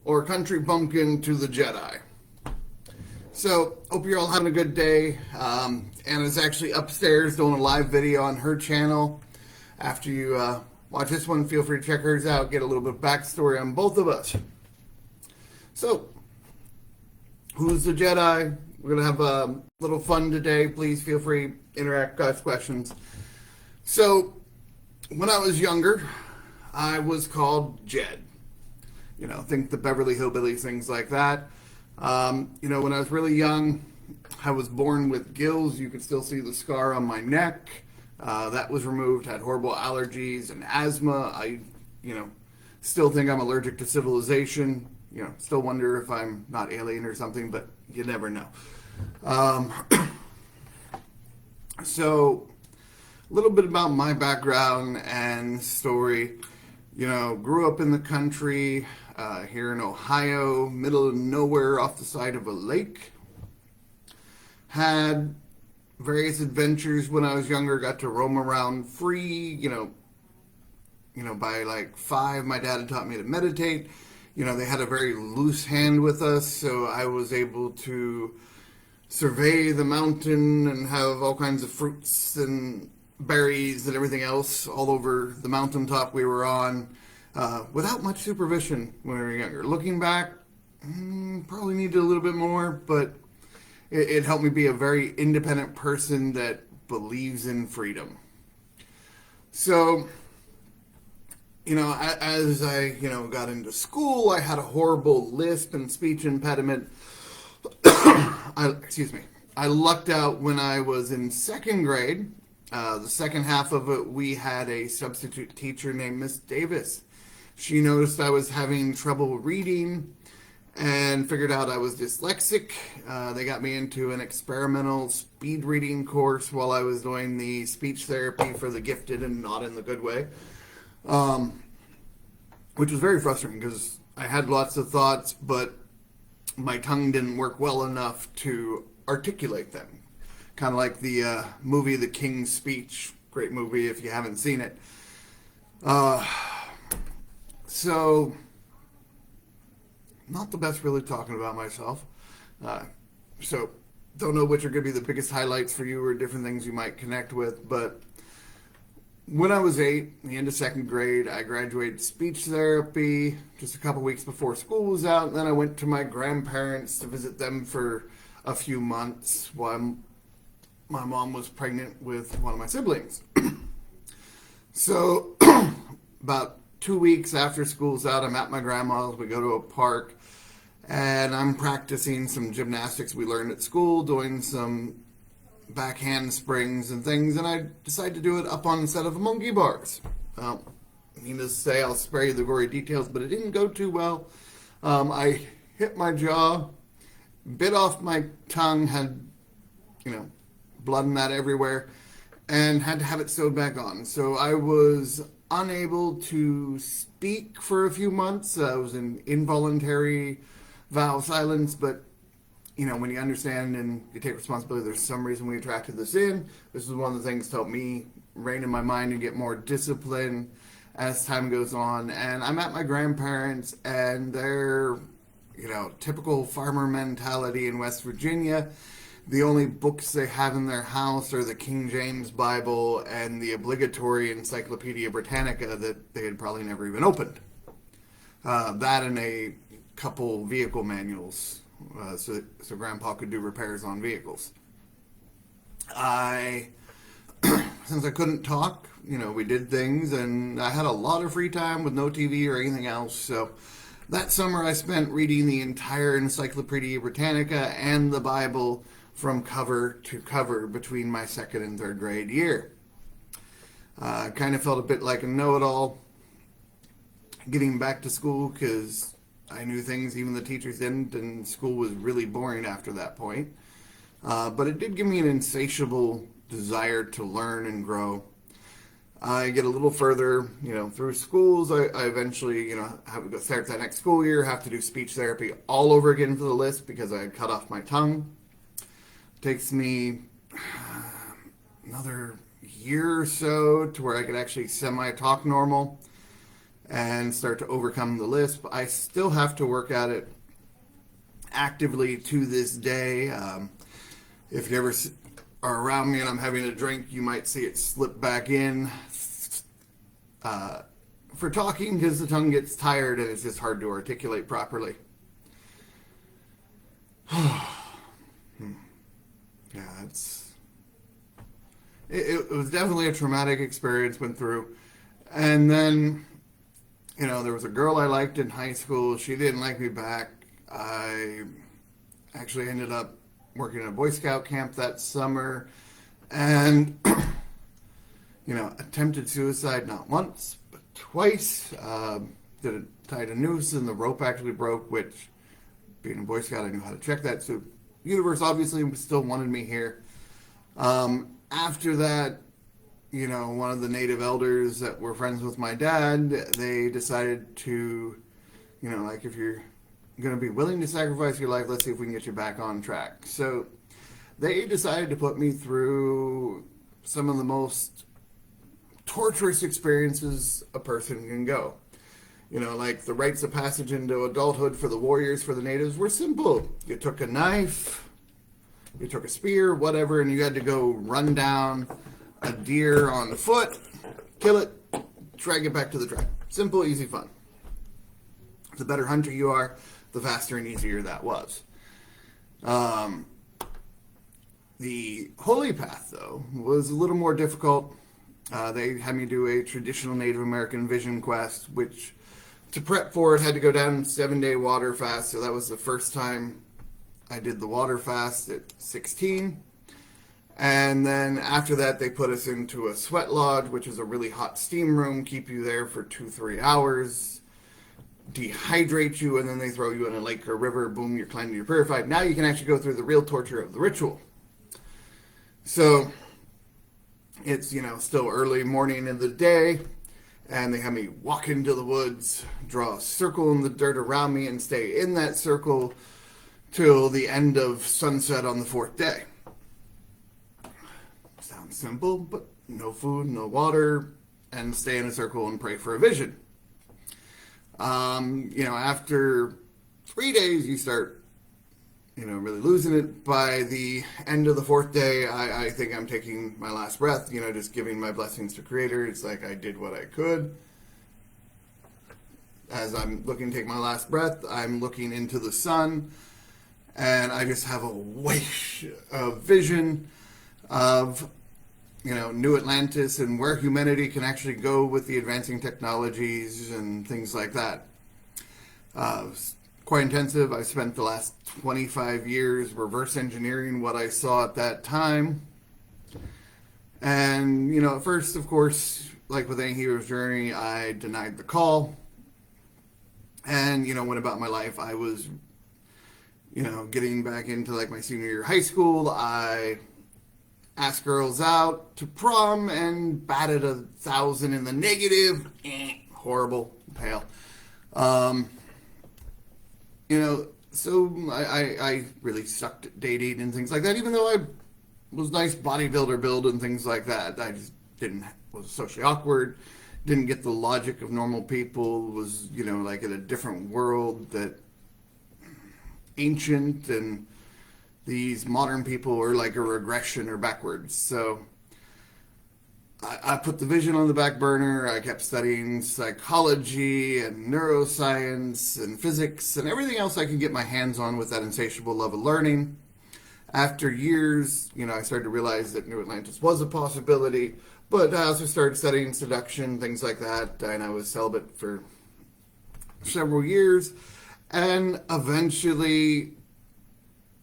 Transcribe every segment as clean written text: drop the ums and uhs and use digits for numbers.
or country bumpkin to the Jedi. So, hope you're all having a good day. Anna's actually upstairs doing a live video on her channel. After you watch this one, feel free to check hers out, get a little bit of backstory on both of us. So, who's the Jedi? We're going to have a little fun today. Please feel free to interact, ask questions. So, when I was younger, I was called Jed. Think the Beverly Hillbillies, things like that. When I was really young, I was born with gills. You could still see the scar on my neck. That was removed. Had horrible allergies and asthma. I, still think I'm allergic to civilization. Still wonder if I'm not alien or something, but you never know. So, a little bit about my background and story. Grew up in the country, here in Ohio, middle of nowhere off the side of a lake. Had various adventures when I was younger, got to roam around free, by like 5, my dad had taught me to meditate. They had a very loose hand with us, so I was able to survey the mountain and have all kinds of fruits and berries and everything else all over the mountaintop we were on, without much supervision when we were younger. Looking back, probably needed a little bit more, but it helped me be a very independent person that believes in freedom. So, as I, got into school, I had a horrible lisp and speech impediment. I lucked out when I was in 2nd grade. The second half of it, we had a substitute teacher named Miss Davis. She noticed I was having trouble reading and figured out I was dyslexic. They got me into an experimental speed reading course while I was doing the speech therapy for the gifted and not in the good way, which was very frustrating because I had lots of thoughts, but my tongue didn't work well enough to articulate them. Kind of like the movie The King's Speech. Great movie if you haven't seen it. So, not the best really talking about myself. So, don't know which are going to be the biggest highlights for you or different things you might connect with. But when I was 8, the end of 2nd grade, I graduated speech therapy just a couple weeks before school was out. And then I went to my grandparents to visit them for a few months while my mom was pregnant with one of my siblings. So, about 2 weeks after school's out, I'm at my grandma's. We go to a park, and I'm practicing some gymnastics we learned at school, doing some backhand springs and things, and I decided to do it up on a set of monkey bars. Needless to say, I'll spare you the gory details, but it didn't go too well. I hit my jaw, bit off my tongue, had, blood and that everywhere, and had to have it sewed back on. So I was unable to speak for a few months. I was in involuntary vowel silence, but when you understand and you take responsibility, there's some reason we attracted this in. This is one of the things to help me rein in my mind and get more discipline as time goes on. And I'm at my grandparents', and they're, typical farmer mentality in West Virginia. The only books they have in their house are the King James Bible and the obligatory Encyclopedia of Britannica that they had probably never even opened. That and a couple vehicle manuals, so Grandpa could do repairs on vehicles. Since I couldn't talk, we did things, and I had a lot of free time with no TV or anything else, so that summer I spent reading the entire Encyclopedia of Britannica and the Bible from cover to cover between my 2nd and 3rd grade year. I kind of felt a bit like a know-it-all getting back to school because I knew things even the teachers didn't, and school was really boring after that point. But it did give me an insatiable desire to learn and grow. I get a little further, through schools. I eventually, have to start that next school year, have to do speech therapy all over again for the lisp because I had cut off my tongue. Takes me another year or so to where I could actually semi-talk normal. and start to overcome the lisp. I still have to work at it actively to this day. If you ever are around me and I'm having a drink, you might see it slip back in for talking, because the tongue gets tired and it's just hard to articulate properly. Yeah, it was definitely a traumatic experience went through. And then, there was a girl I liked in high school. She didn't like me back. I actually ended up working at a Boy Scout camp that summer, and attempted suicide not once but twice. Tied a noose and the rope actually broke, which, being a Boy Scout, I knew how to check that. So the universe obviously still wanted me here. After that, one of the native elders that were friends with my dad, they decided to, if you're going to be willing to sacrifice your life, let's see if we can get you back on track. So they decided to put me through some of the most torturous experiences a person can go. Like the rites of passage into adulthood for the warriors, for the natives, were simple. You took a knife, you took a spear, whatever, and you had to go run down a deer on foot, kill it, drag it back to the tribe. Simple, easy, fun. The better hunter you are, the faster and easier that was. The holy path, though, was a little more difficult. They had me do a traditional Native American vision quest, which, to prep for it, had to go down 7-day water fast. So that was the first time I did the water fast at 16. And then after that, they put us into a sweat lodge, which is a really hot steam room, keep you there for 2-3 hours, dehydrate you, and then they throw you in a lake or river. Boom, you're cleansed, you're purified. Now you can actually go through the real torture of the ritual. So it's, still early morning in the day, and they have me walk into the woods, draw a circle in the dirt around me, and stay in that circle till the end of sunset on the 4th day. Sounds simple, but no food, no water, and stay in a circle and pray for a vision. After 3 days, you start, really losing it. By the end of the 4th day, I think I'm taking my last breath, just giving my blessings to Creator. It's like I did what I could. As I'm looking to take my last breath, I'm looking into the sun, and I just have a wish, a vision of, New Atlantis and where humanity can actually go with the advancing technologies and things like that. Quite intensive. I spent the last 25 years reverse engineering what I saw at that time. And, at first, of course, like with any hero's journey, I denied the call and, went about my life. I was, getting back into like my senior year of high school. I asked girls out to prom and batted 1,000 in the negative. Horrible, pale. So I really sucked at dating and things like that, even though I was nice bodybuilder build and things like that. I just was socially awkward, didn't get the logic of normal people, was, like in a different world that ancient, and these modern people were like a regression or backwards. So I put the vision on the back burner. I kept studying psychology and neuroscience and physics and everything else I could get my hands on with that insatiable love of learning. After years, I started to realize that New Atlantis was a possibility, but I also started studying seduction, things like that, and I was celibate for several years. And eventually,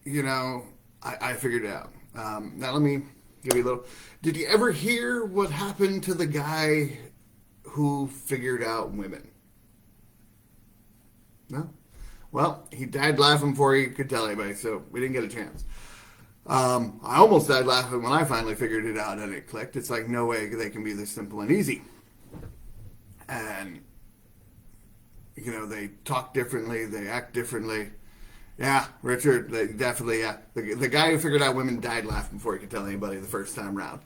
I figured it out. Now let me give you a little. Did you ever hear what happened to the guy who figured out women? No? Well, he died laughing before he could tell anybody, so we didn't get a chance. I almost died laughing when I finally figured it out and it clicked. It's like, no way they can be this simple and easy. And, they talk differently, they act differently. Yeah, Richard, definitely, yeah. The guy who figured out women died laughing before he could tell anybody the first time around.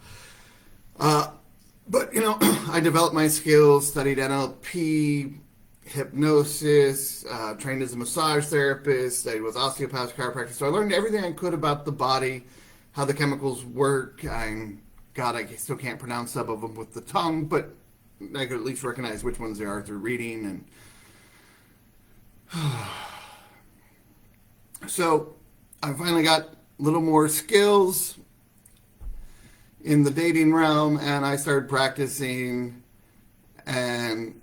But, I developed my skills, studied NLP, hypnosis, trained as a massage therapist, studied with osteopaths, chiropractors. So I learned everything I could about the body, how the chemicals work. I still can't pronounce some of them with the tongue, but I could at least recognize which ones they are through reading. And so I finally got a little more skills in the dating realm, and I started practicing, and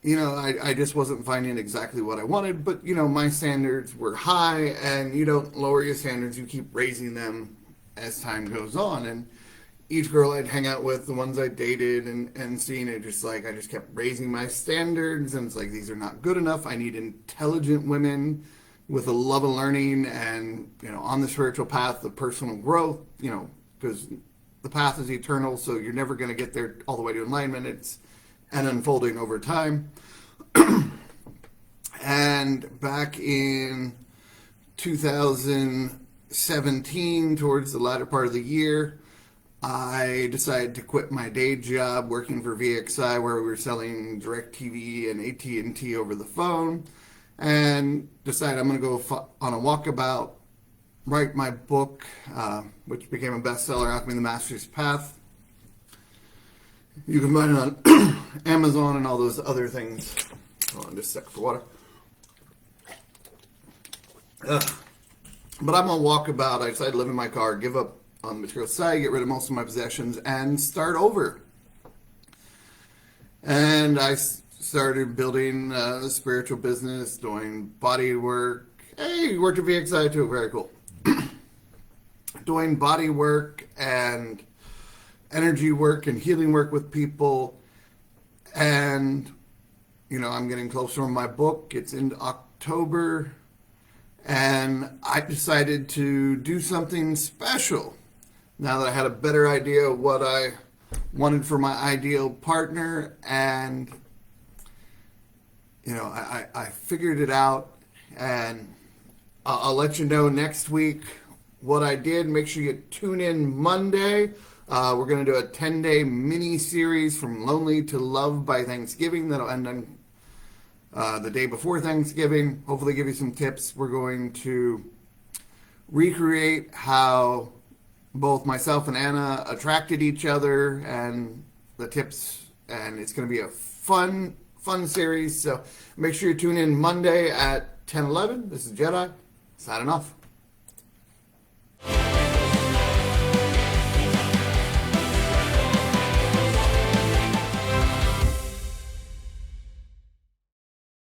I just wasn't finding exactly what I wanted, but my standards were high, and you don't lower your standards, you keep raising them as time goes on. And each girl I'd hang out with, the ones I dated and seeing it, I just kept raising my standards, and it's like, these are not good enough. I need intelligent women with a love of learning and on the spiritual path of personal growth, because the path is eternal, so you're never going to get there all the way to enlightenment. It's an unfolding over time. And back in 2017, towards the latter part of the year, I decided to quit my day job working for VXI, where we were selling DirecTV and AT&T over the phone, and decided I'm going to go on a walkabout, write my book, which became a bestseller, Alchemy the Master's Path. You can find it on Amazon and all those other things. Hold on just a sec for water. But I'm on walkabout. I decided to live in my car, give up on the material side, get rid of most of my possessions, and start over. And I started building a spiritual business, doing body work. Hey, you worked at VXI too, very cool. Doing body work and energy work and healing work with people. And, I'm getting closer on my book. It's in October. And I decided to do something special. Now that I had a better idea of what I wanted for my ideal partner, and I figured it out, and I'll let you know next week what I did. Make sure you tune in Monday. We're going to do a 10-day mini-series from Lonely to Love by Thanksgiving. That'll end on the day before Thanksgiving. Hopefully give you some tips. We're going to recreate how both myself and Anna attracted each other, and the tips, and it's going to be a fun series. So make sure you tune in Monday at 10:11. This is Jedi, signing off.